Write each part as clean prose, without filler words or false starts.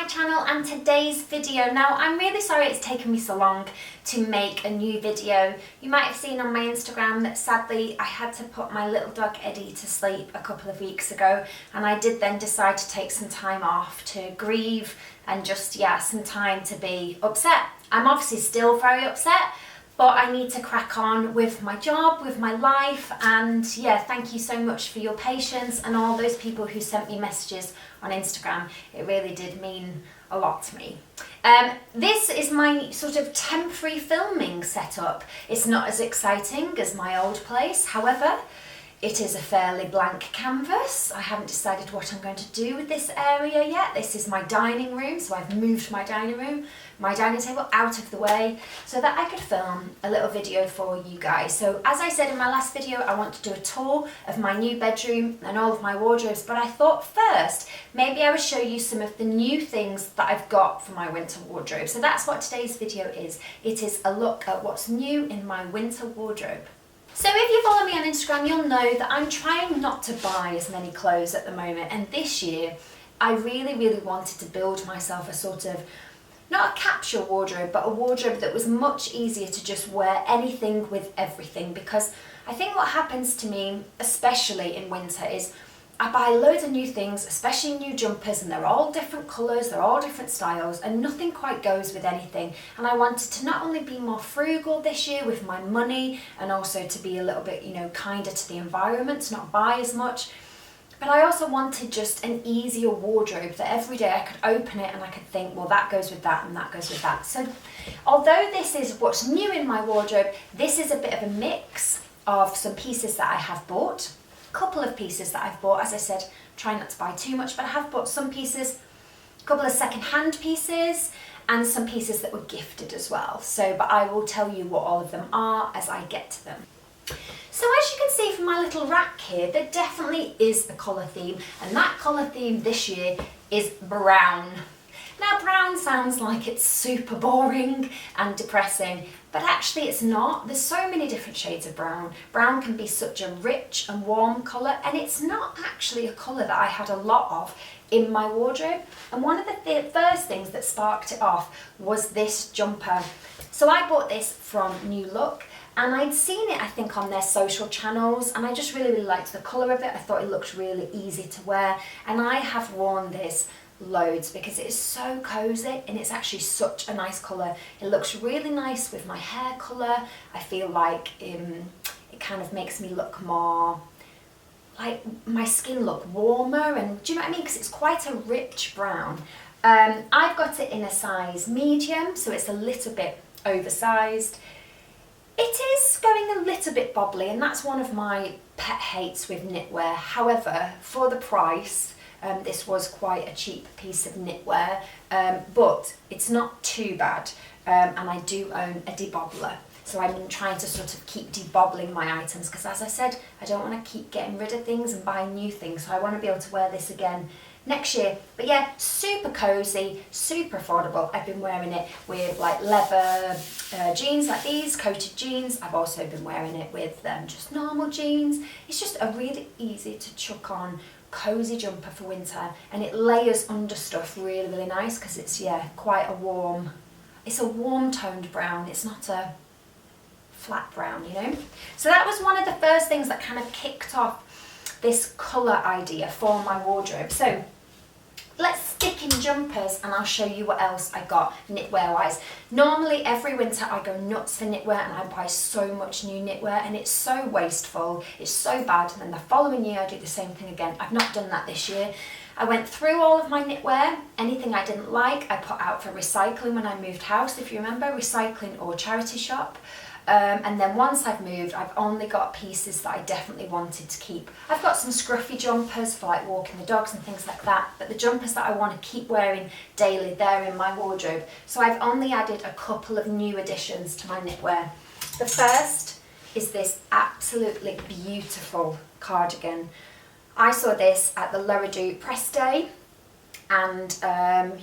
channel and today's video. Now I'm really sorry it's taken me so long to make a new video. You might have seen on my Instagram that sadly I had to put my little dog Eddie to sleep a couple of weeks ago, and I did then decide to take some time off to grieve and just some time to be upset. I'm obviously still very upset, but I need to crack on with my job, with my life, and thank you so much for your patience and all those people who sent me messages on Instagram. It really did mean a lot to me. This is my sort of temporary filming setup. It's not as exciting as my old place, however, it is a fairly blank canvas. I haven't decided what I'm going to do with this area yet. This is my dining room, so I've moved my dining table out of the way so that I could film a little video for you guys. So as I said in my last video, I want to do a tour of my new bedroom and all of my wardrobes, but I thought first maybe I would show you some of the new things that I've got for my winter wardrobe. So that's what today's video is. It is a look at what's new in my winter wardrobe. So if you follow me on Instagram, you'll know that I'm trying not to buy as many clothes at the moment, and this year I really wanted to build myself a sort of, not a capsule wardrobe, but a wardrobe that was much easier to just wear anything with everything, because I think what happens to me, especially in winter, is I buy loads of new things, especially new jumpers, and they're all different colours, they're all different styles, and nothing quite goes with anything. And I wanted to not only be more frugal this year with my money, and also to be a little bit, kinder to the environment, to not buy as much, but I also wanted just an easier wardrobe that every day I could open it and I could think, well, that goes with that and that goes with that. So although this is what's new in my wardrobe, this is a bit of a mix of some pieces that I have bought. Couple of pieces that I've bought. As I said, try not to buy too much, but I have bought some pieces, a couple of second-hand pieces, and some pieces that were gifted as well. But I will tell you what all of them are as I get to them. So as you can see from my little rack here, there definitely is a colour theme, and that colour theme this year is brown. Now brown sounds like it's super boring and depressing, but actually it's not. There's so many different shades of brown. Brown can be such a rich and warm colour, and it's not actually a colour that I had a lot of in my wardrobe. And one of the first things that sparked it off was this jumper. So I bought this from New Look, and I'd seen it, I think, on their social channels, and I just really liked the colour of it. I thought it looked really easy to wear, and I have worn this loads because it is so cozy and it's actually such a nice colour. It looks really nice with my hair colour. I feel like it kind of makes me look more, like my skin look warmer, and do you know what I mean? Because it's quite a rich brown. I've got it in a size medium, so it's a little bit oversized. It is going a little bit bobbly, and that's one of my pet hates with knitwear. However, for the price, this was quite a cheap piece of knitwear, but it's not too bad, and I do own a debobbler. So I've been trying to sort of keep debobbling my items, because as I said, I don't want to keep getting rid of things and buying new things, so I want to be able to wear this again next year. But yeah, super cozy, super affordable. I've been wearing it with like leather jeans like these, coated jeans. I've also been wearing it with just normal jeans. It's just a really easy to chuck on cozy jumper for winter, and it layers under stuff really nice, because it's quite a warm, it's a warm toned brown. It's not a flat brown, So that was one of the first things that kind of kicked off this colour idea for my wardrobe. So let's stick in jumpers and I'll show you what else I got knitwear wise. Normally every winter I go nuts for knitwear, and I buy so much new knitwear, and it's so wasteful, it's so bad, and then the following year I do the same thing again. I've not done that this year. I went through all of my knitwear. Anything I didn't like I put out for recycling when I moved house, if you remember, recycling or charity shop. And then once I've moved, I've only got pieces that I definitely wanted to keep. I've got some scruffy jumpers for like walking the dogs and things like that, but the jumpers that I want to keep wearing daily, they're in my wardrobe. So I've only added a couple of new additions to my knitwear. The first is this absolutely beautiful cardigan. I saw this at the Luridu press day, and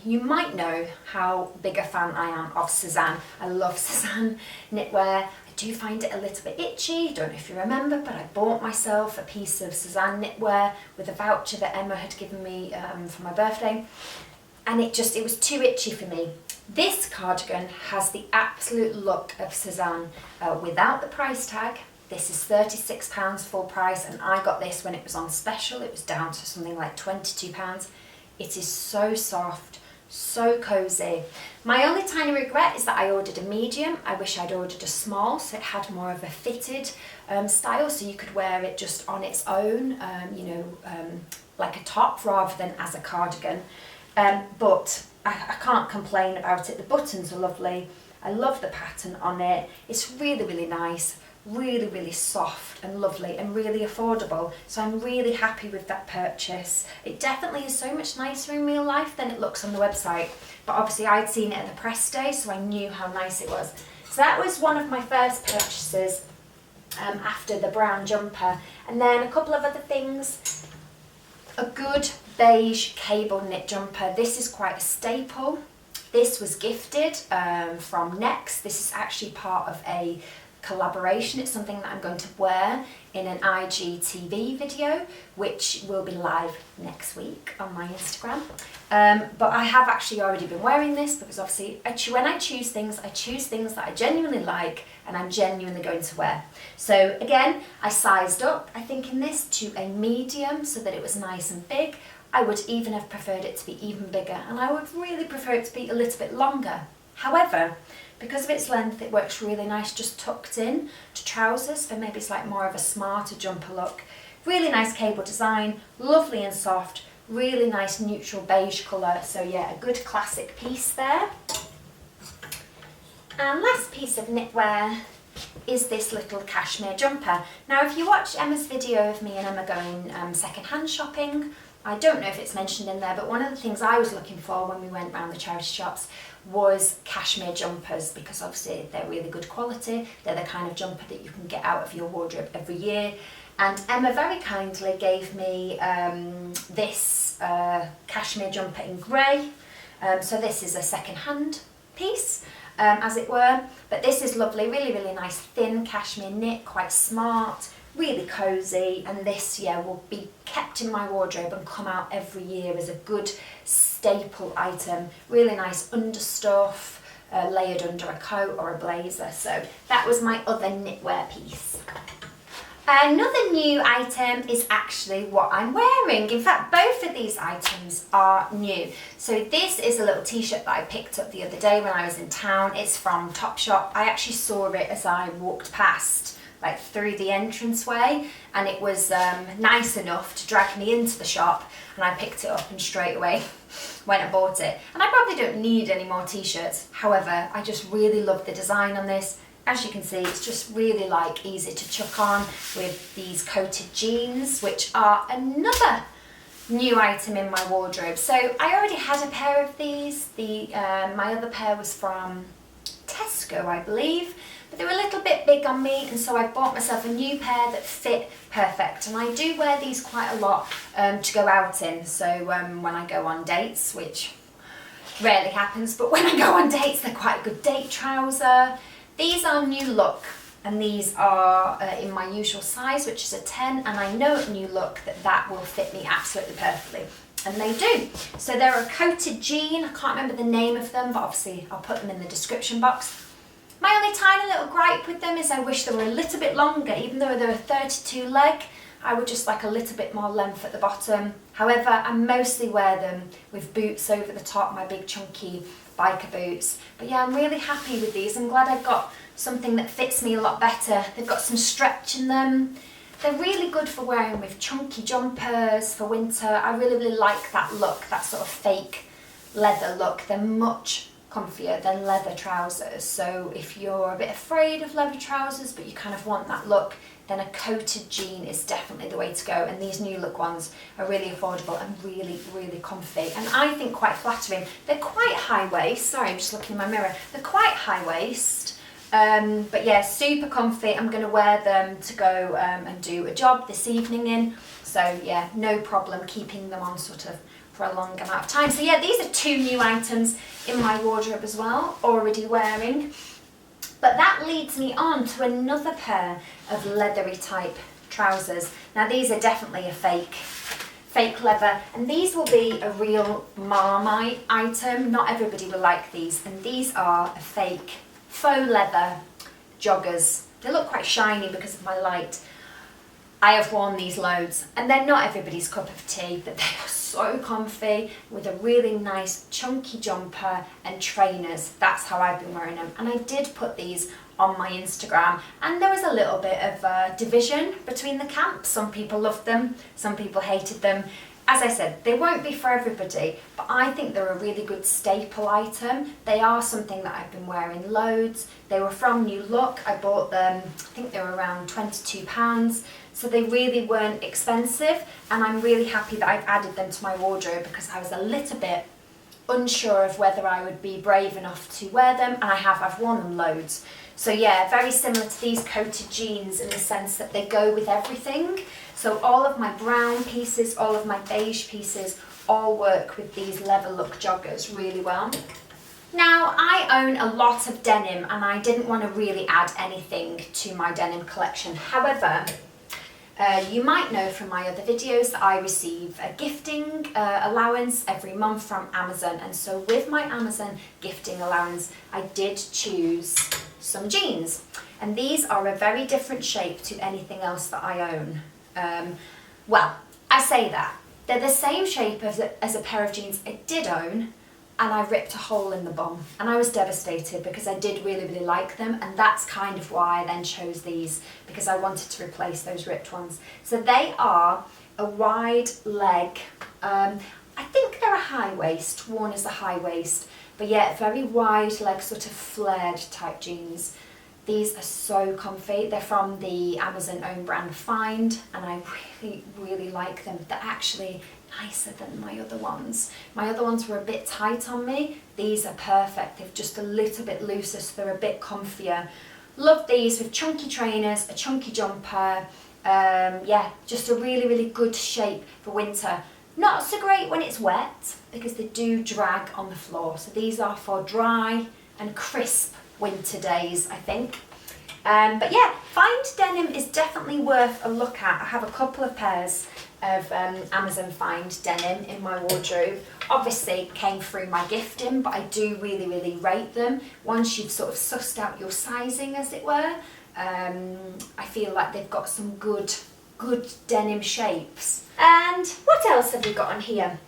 you might know how big a fan I am of Suzanne. I love Suzanne knitwear. I do find it a little bit itchy, don't know if you remember, but I bought myself a piece of Suzanne knitwear with a voucher that Emma had given me for my birthday. and it was too itchy for me. This cardigan has the absolute look of Suzanne without the price tag. This is £36 full price, and I got this when it was on special. It was down to something like £22. It is so soft, so cosy. My only tiny regret is that I ordered a medium. I wish I'd ordered a small, so it had more of a fitted style, so you could wear it just on its own, like a top rather than as a cardigan. But I can't complain about it. The buttons are lovely. I love the pattern on it. It's really, really nice, really, really soft and lovely and really affordable. So I'm really happy with that purchase. It definitely is so much nicer in real life than it looks on the website. But obviously I'd seen it at the press day, so I knew how nice it was. So that was one of my first purchases after the brown jumper. And then a couple of other things. A good beige cable knit jumper. This is quite a staple. This was gifted from Next. This is actually part of a collaboration. It's something that I'm going to wear in an IGTV video, which will be live next week on my Instagram. But I have actually already been wearing this because obviously when I choose things that I genuinely like and I'm genuinely going to wear. So again, I sized up, I think, in this to a medium so that it was nice and big. I would even have preferred it to be even bigger, and I would really prefer it to be a little bit longer. However, because of its length, it works really nice just tucked in to trousers for maybe it's like more of a smarter jumper look. Really nice cable design, lovely and soft, really nice neutral beige colour. So yeah, a good classic piece there. And last piece of knitwear is this little cashmere jumper. Now, if you watched Emma's video of me and Emma going second-hand shopping, I don't know if it's mentioned in there, but one of the things I was looking for when we went round the charity shops was cashmere jumpers, because obviously they're really good quality. They're the kind of jumper that you can get out of your wardrobe every year. And Emma very kindly gave me this cashmere jumper in grey. So this is a second-hand piece, as it were. But this is lovely, really, really nice, thin cashmere knit, quite smart, really cosy, and this, yeah, will be kept in my wardrobe and come out every year as a good staple item. Really nice understuff, layered under a coat or a blazer. So that was my other knitwear piece. Another new item is actually what I'm wearing. In fact, both of these items are new. So this is a little t-shirt that I picked up the other day when I was in town. It's from Topshop. I actually saw it as I walked past, like through the entranceway, and it was nice enough to drag me into the shop, and I picked it up and straight away went and bought it. And I probably don't need any more t-shirts. However, I just really love the design on this. As you can see, it's just really like easy to chuck on with these coated jeans, which are another new item in my wardrobe. So I already had a pair of these. My other pair was from Tesco, I believe, but they were a little bit big on me, and so I bought myself a new pair that fit perfect. And I do wear these quite a lot to go out in. So when I go on dates, which rarely happens, but when I go on dates, they're quite a good date trouser. These are New Look, and these are in my usual size, which is a 10, and I know at New Look that will fit me absolutely perfectly, and they do. So they're a coated jean. I can't remember the name of them, but obviously I'll put them in the description box. My only tiny little gripe with them is I wish they were a little bit longer. Even though they're a 32 leg, I would just like a little bit more length at the bottom. However, I mostly wear them with boots over the top, my big chunky biker boots. But yeah, I'm really happy with these. I'm glad I've got something that fits me a lot better. They've got some stretch in them. They're really good for wearing with chunky jumpers for winter. I really, really like that look, that sort of fake leather look. They're much comfier than leather trousers. So if you're a bit afraid of leather trousers but you kind of want that look, then a coated jean is definitely the way to go. And these New Look ones are really affordable and really, really comfy, and I think quite flattering. They're quite high waist. Sorry, I'm just looking in my mirror. They're quite high waist, but yeah, super comfy. I'm going to wear them to go and do a job this evening in. So yeah, no problem keeping them on sort of for a long amount of time. So yeah, these are two new items in my wardrobe as well, already wearing. But that leads me on to another pair of leathery type trousers. Now these are definitely a fake leather, and these will be a real Marmite item. Not everybody will like these, and these are a fake faux leather joggers. They look quite shiny because of my light. I have worn these loads, and they're not everybody's cup of tea, but they are so comfy with a really nice chunky jumper and trainers. That's how I've been wearing them, and I did put these on my Instagram, and there was a little bit of division between the camps. Some people loved them, some people hated them. As I said, they won't be for everybody, but I think they're a really good staple item. They are something that I've been wearing loads. They were from New Look. I bought them, I think they were around £22, so they really weren't expensive, and I'm really happy that I've added them to my wardrobe because I was a little bit unsure of whether I would be brave enough to wear them, and I've worn them loads. So yeah, very similar to these coated jeans in the sense that they go with everything. So all of my brown pieces, all of my beige pieces, all work with these leather look joggers really well. Now, I own a lot of denim, and I didn't want to really add anything to my denim collection. However, you might know from my other videos that I receive a gifting allowance every month from Amazon, and so with my Amazon gifting allowance I did choose some jeans, and these are a very different shape to anything else that I own. Well, I say that. They're the same shape as a pair of jeans I did own, and I ripped a hole in the bum, and I was devastated because I did really like them, and that's kind of why I then chose these, because I wanted to replace those ripped ones. So they are a wide leg, I think they're a high waist, worn as a high waist, but yeah, very wide leg, sort of flared type jeans. These are so comfy. They're from the Amazon own brand Find, and I really like them. They're actually nicer than my other ones. My other ones were a bit tight on me. These are perfect. They're just a little bit looser, so they're a bit comfier. Love these with chunky trainers, a chunky jumper. Yeah, just a really good shape for winter. Not so great when it's wet because they do drag on the floor. So these are for dry and crisp winter days, I think. But yeah, Find denim is definitely worth a look at. I have a couple of pairs of Amazon Find denim in my wardrobe. Obviously came through my gifting, but I do really rate them. Once you've sort of sussed out your sizing, as it were, I feel like they've got some good denim shapes. And what else have we got on here?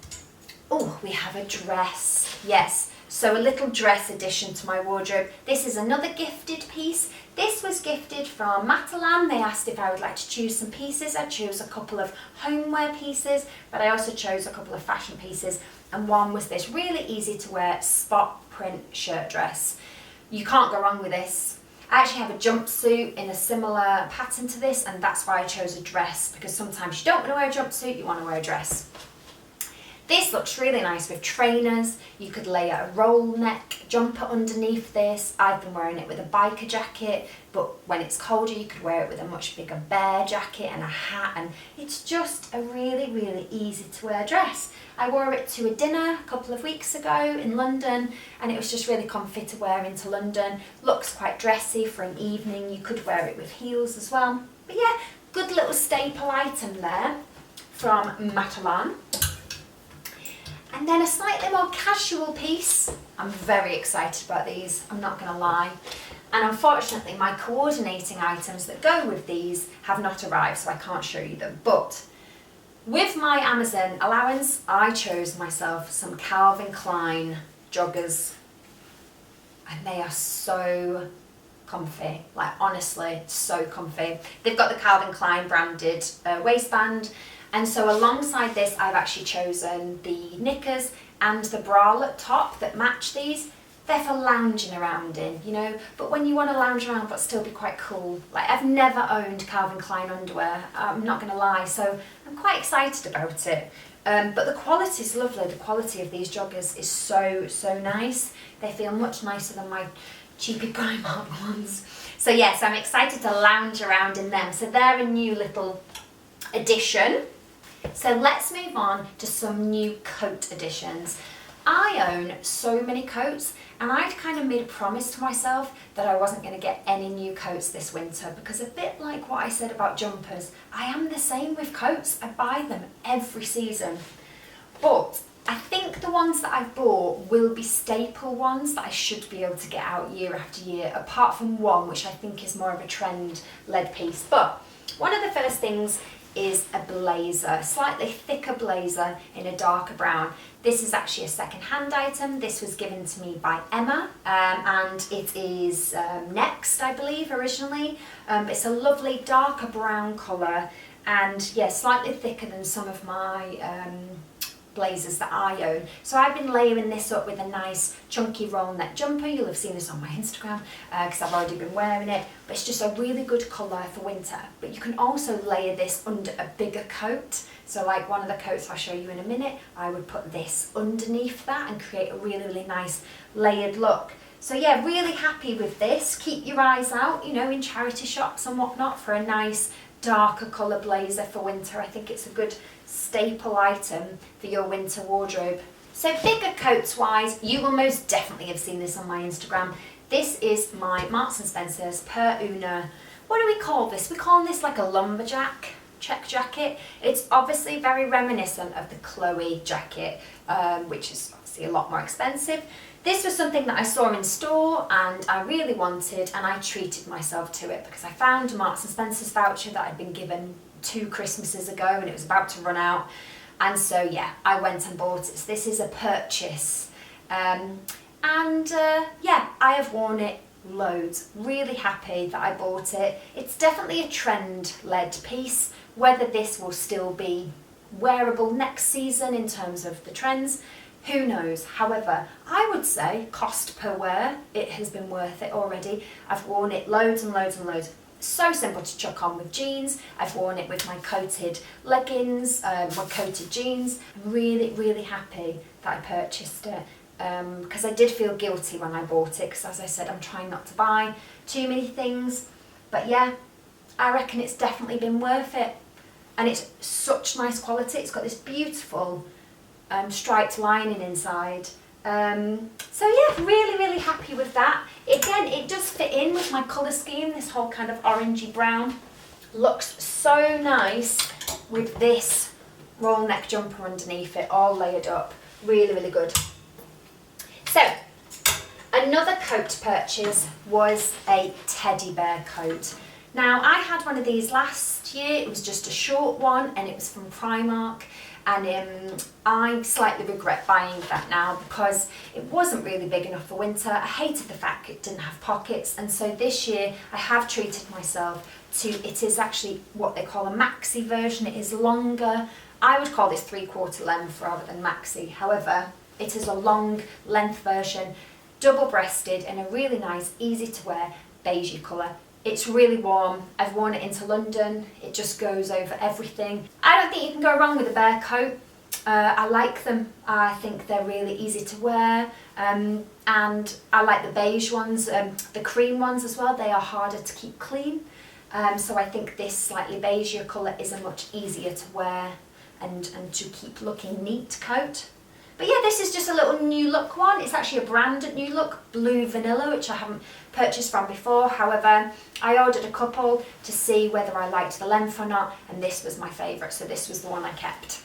Oh, we have a dress. Yes. So a little dress addition to my wardrobe. This is another gifted piece. This was gifted from Matalan. They asked if I would like to choose some pieces. I chose a couple of homeware pieces, but I also chose a couple of fashion pieces. And one was this really easy to wear spot print shirt dress. You can't go wrong with this. I actually have a jumpsuit in a similar pattern to this, and that's why I chose a dress, because sometimes you don't want to wear a jumpsuit, you want to wear a dress. This looks really nice with trainers. You could layer a roll neck jumper underneath this. I've been wearing it with a biker jacket, but when it's colder you could wear it with a much bigger bear jacket and a hat, and it's just a really easy to wear dress. I wore it to a dinner a couple of weeks ago in London, and it was just really comfy to wear into London. Looks quite dressy for an evening. You could wear it with heels as well. But yeah, good little staple item there from Matalan. And then a slightly more casual piece. I'm very excited about these, I'm not going to lie. And unfortunately my coordinating items that go with these have not arrived, so I can't show you them. But with my Amazon allowance, I chose myself some Calvin Klein joggers. And they are so comfy, like honestly, so comfy. They've got the Calvin Klein branded waistband. And so alongside this, I've actually chosen the knickers and the bralette top that match these. They're for lounging around in, you know, but when you want to lounge around but still be quite cool. Like, I've never owned Calvin Klein underwear, I'm not going to lie, so I'm quite excited about it. But the quality is lovely. The quality of these joggers is so nice. They feel much nicer than my cheapy Primark ones. So yes, I'm excited to lounge around in them. So they're a new little addition. So let's move on to some new coat additions. I own so many coats, and I'd kind of made a promise to myself that I wasn't going to get any new coats this winter, because a bit like what I said about jumpers, I am the same with coats. I buy them every season. But I think the ones that I've bought will be staple ones that I should be able to get out year after year, apart from one which I think is more of a trend-led piece. But one of the first things is a blazer, slightly thicker blazer in a darker brown. This is actually a second-hand item. This was given to me by Emma, and it is Next, I believe, originally. It's a lovely darker brown colour, and yeah, slightly thicker than some of my blazers that I own. So I've been layering this up with a nice chunky roll neck jumper. You'll have seen this on my Instagram because I've already been wearing it, but it's just a really good colour for winter. But you can also layer this under a bigger coat. So like one of the coats I'll show you in a minute, I would put this underneath that and create a really, really nice layered look. So yeah, really happy with this. Keep your eyes out, you know, in charity shops and whatnot for a nice darker colour blazer for winter. I think it's a good staple item for your winter wardrobe. So bigger coats wise, you will most definitely have seen this on my Instagram. This is my Marks and Spencer's Per Una. What do we call this? We call this like a lumberjack check jacket. It's obviously very reminiscent of the Chloe jacket, which is obviously a lot more expensive. This was something that I saw in store and I really wanted, and I treated myself to it because I found a Marks and Spencer's voucher that I'd been given 2 Christmases ago and it was about to run out, and so yeah, I went and bought it. So this is a purchase, yeah, I have worn it loads. Really happy that I bought it. It's definitely a trend-led piece. Whether this will still be wearable next season in terms of the trends, who knows? However, I would say cost per wear, it has been worth it already. I've worn it loads and loads and loads. So simple to chuck on with jeans. I've worn it with my coated leggings, my coated jeans. I'm really, really happy that I purchased it because I did feel guilty when I bought it because, as I said, I'm trying not to buy too many things. But yeah, I reckon it's definitely been worth it. And it's such nice quality. It's got this beautiful striped lining inside. So yeah, really, really happy with that. Again, it does fit in with my colour scheme, this whole kind of orangey brown. Looks so nice with this roll neck jumper underneath it, all layered up. Really, really good. So, another coat purchase was a teddy bear coat. Now, I had one of these last year. It was just a short one and it was from Primark. And I slightly regret buying that now because it wasn't really big enough for winter. I hated the fact it didn't have pockets, and so this year I have treated myself to, it is actually what they call a maxi version. It is longer. I would call this 3/4 length rather than maxi. However, it is a long length version, double breasted in a really nice, easy to wear beigey colour. It's really warm. I've worn it into London. It just goes over everything. I don't think you can go wrong with a bear coat. I like them. I think they're really easy to wear. And I like the beige ones, the cream ones as well. They are harder to keep clean. So I think this slightly beigeier colour is a much easier to wear and to keep looking neat coat. But yeah, this is just a little new look one. It's actually a branded new look, Blue Vanilla, which I haven't purchased from before. However, I ordered a couple to see whether I liked the length or not, and this was my favourite, so this was the one I kept.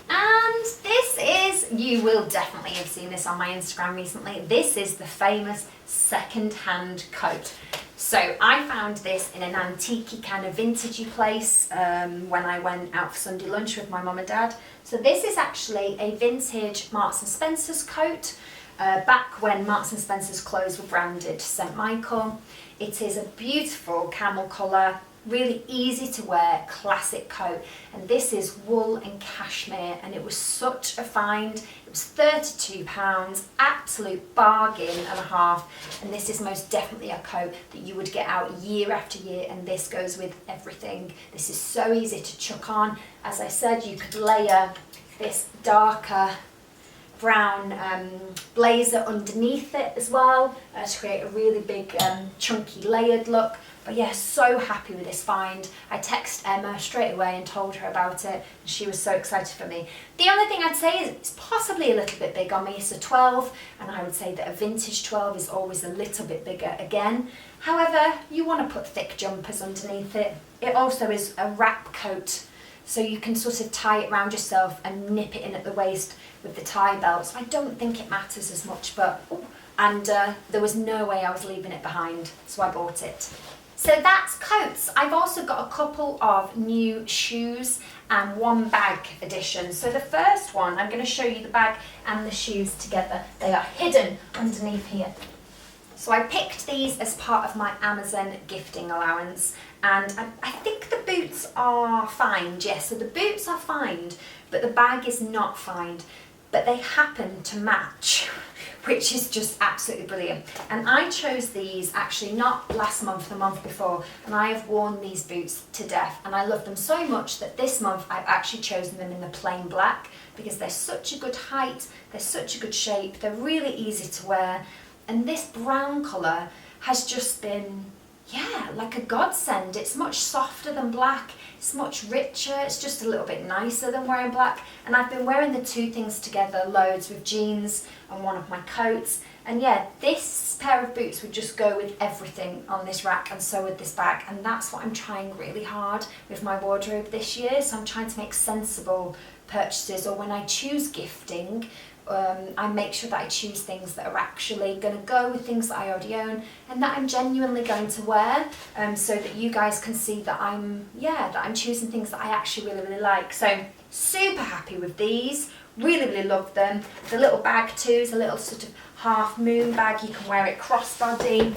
And this is, you will definitely have seen this on my Instagram recently, this is the famous second-hand coat. So I found this in an antique kind of vintagey place when I went out for Sunday lunch with my mum and dad. So this is actually a vintage Marks and Spencer's coat, back when Marks and Spencer's clothes were branded St Michael. It is a beautiful camel colour, really easy to wear, classic coat, and this is wool and cashmere, and it was such a find. It was £32, absolute bargain and a half, and this is most definitely a coat that you would get out year after year, and this goes with everything. This is so easy to chuck on. As I said, you could layer this darker brown blazer underneath it as well to create a really big chunky layered look. But yeah, so happy with this find. I texted Emma straight away and told her about it, and she was so excited for me. The only thing I'd say is it's possibly a little bit big on me. It's a 12, and I would say that a vintage 12 is always a little bit bigger again. However, you want to put thick jumpers underneath it. It also is a wrap coat, so you can sort of tie it around yourself and nip it in at the waist with the tie belt. So I don't think it matters as much, but there was no way I was leaving it behind, so I bought it. So that's coats. I've also got a couple of new shoes and one bag addition. So the first one, I'm going to show you the bag and the shoes together. They are hidden underneath here. So I picked these as part of my Amazon gifting allowance, and I think the boots are fined. Yes, so the boots are fined, but the bag is not fined. But they happen to match, which is just absolutely brilliant. And I chose these actually not last month, the month before, and I have worn these boots to death, and I love them so much that this month I've actually chosen them in the plain black because they're such a good height, they're such a good shape, they're really easy to wear, and this brown colour has just been, yeah, like a godsend. It's much softer than black, it's much richer, it's just a little bit nicer than wearing black. And I've been wearing the two things together loads with jeans and one of my coats. And yeah, this pair of boots would just go with everything on this rack, and so would this bag. And that's what I'm trying really hard with my wardrobe this year. So I'm trying to make sensible purchases, or when I choose gifting, I make sure that I choose things that are actually going to go with things that I already own and that I'm genuinely going to wear, so that you guys can see that I'm choosing things that I actually really, really like. So super happy with these, really, really love them. The little bag too is a little sort of half moon bag. You can wear it crossbody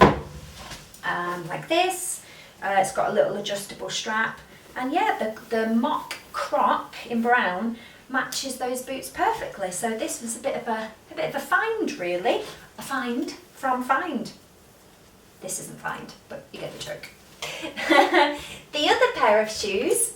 like this. It's got a little adjustable strap, and yeah, the mock croc in brown matches those boots perfectly. So this was a bit of a find, really. A find from find. This isn't find, but you get the joke. The other pair of shoes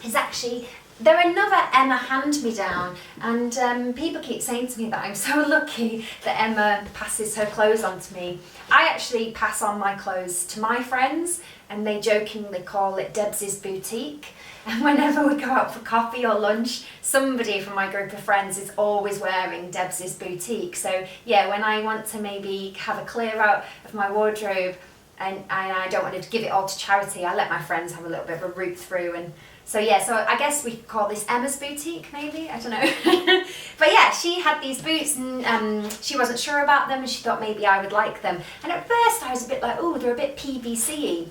is actually, they're another Emma hand-me-down, and people keep saying to me that I'm so lucky that Emma passes her clothes on to me. I actually pass on my clothes to my friends, and they jokingly call it Debs's boutique. And whenever we go out for coffee or lunch, somebody from my group of friends is always wearing Debs's boutique. So yeah, when I want to maybe have a clear out of my wardrobe and I don't want to give it all to charity, I let my friends have a little bit of a root through. And so yeah, so I guess we could call this Emma's boutique, maybe, I don't know. But yeah, she had these boots, and she wasn't sure about them, and she thought maybe I would like them. And at first I was a bit like, oh, they're a bit PVC-y.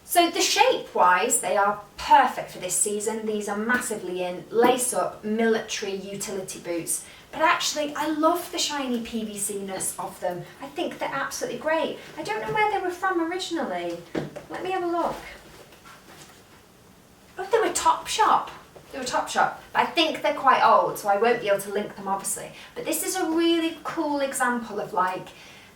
So the shape-wise, they are perfect for this season. These are massively in, lace-up, military utility boots. But actually, I love the shiny PVC-ness of them. I think they're absolutely great. I don't know where they were from originally. Let me have a look. Oh, they were Topshop. They were Topshop. But I think they're quite old, so I won't be able to link them, obviously. But this is a really cool example of, like,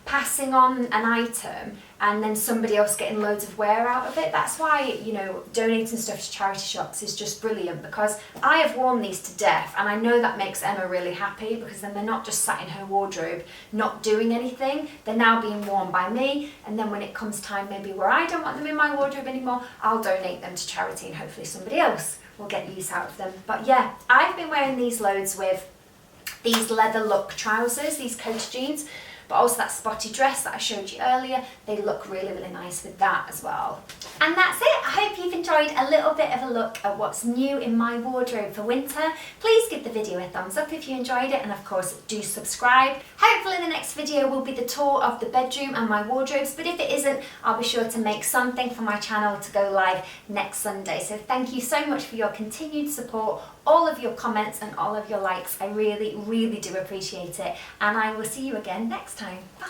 passing on an item and then somebody else getting loads of wear out of it. That's why, you know, donating stuff to charity shops is just brilliant, because I have worn these to death, and I know that makes Emma really happy, because then they're not just sat in her wardrobe not doing anything, they're now being worn by me, and then when it comes time maybe where I don't want them in my wardrobe anymore, I'll donate them to charity and hopefully somebody else will get use out of them. But yeah, I've been wearing these loads with these leather look trousers, these coat jeans, but also that spotty dress that I showed you earlier. They look really, really nice with that as well. And that's it. I hope you've enjoyed a little bit of a look at what's new in my wardrobe for winter. Please give the video a thumbs up if you enjoyed it, and of course do subscribe. Hopefully the next video will be the tour of the bedroom and my wardrobes, but if it isn't, I'll be sure to make something for my channel to go live next Sunday. So thank you so much for your continued support, all of your comments and all of your likes. I really, really do appreciate it, and I will see you again next time. Bye.